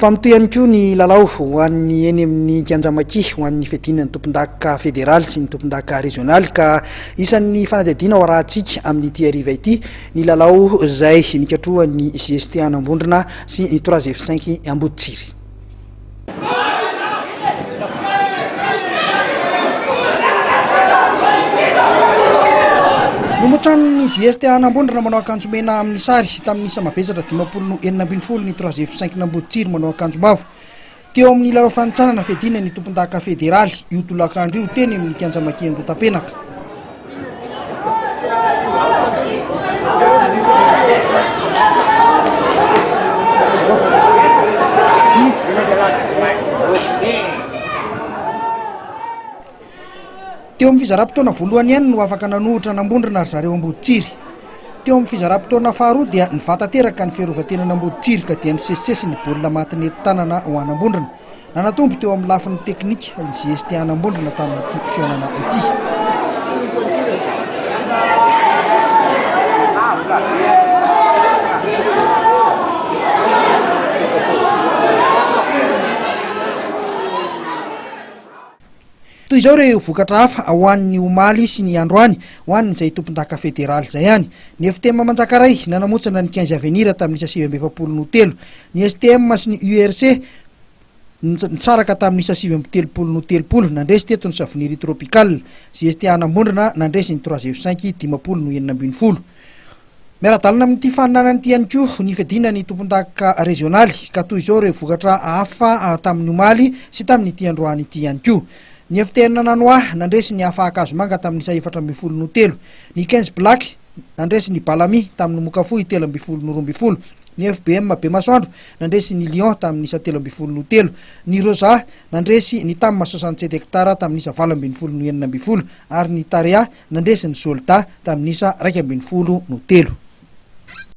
Famtoy ihany koa ny lalao ho an'ny eny amin'ny Kianja Maki ho an'ny fiadiana ny tompondaka federaly sy ny tompondaka régionaly ka isan'ny fanadihadiana ho arahantsika amin'ny hariva ity ny lalao izay nikatrohan'ny JSTA Ambondrona sy ny 3F5 Amboditsiry. Nomontsanin'ny JSTA Ambondrona manao akanjo mena amin'ny sary tamin'ny isa mavesatra 540 ny 3F5 Amboditsiry manao akanjo mavo. Teo amin'ny lalao fanitsanana fiadiana ny tompondaka federaly io tolakandro io teny amin'ny Kianja Maki Andotapenaka. Teo amin'ny fizarapotona voalohany ihany no afaka nanohitra n'Ambondrona ary zareo Amboditsiry. Teo amin'ny fizarapotona faharoa dia nivatateraka ny fiarovan-tenany Amboditsiry ka dia nisesisesy ny baolina matin'ny tanana ho an'Ambondrona. Nanatombo teo amin'ny lafin'ny teknika ny JSTA Ambondrona tamin'ity fihaonana ity. Toy izao ireo vokatra hafa ho an'ny omaly sy ny androany ho an'izay tompondaka federaly izay ihany. Ny FTM Manjakaray nanamontsana ny Kianja tamin'ny 923, ny STM sy ny URC nisaraka tamin'ny 930 nandresy teto ny savoniry tropikal. JSTA Ambondrona nandresy ny 3F5 540. Miara-dalana amin'ity faninanana ity ihany koa ny fiadiana ny tompondaka régionaly ka toy izao ireo vokatra hafa tamin'ny omaly sy tamin'ny ity androany ity ihany koa. Ny FTN nanoa nandresy ny afahakazo manga tamin'ny 423, ny 15 black nandresy ny balami tamin'ny mokafoy 312, ny FBM be masoandro nandresy ny lion tamin'ny 13, ny rosa nandresy ny tamma 67 hektara tamin'ny 712, ary ny taria nandresy ny soldat tamin'ny 213.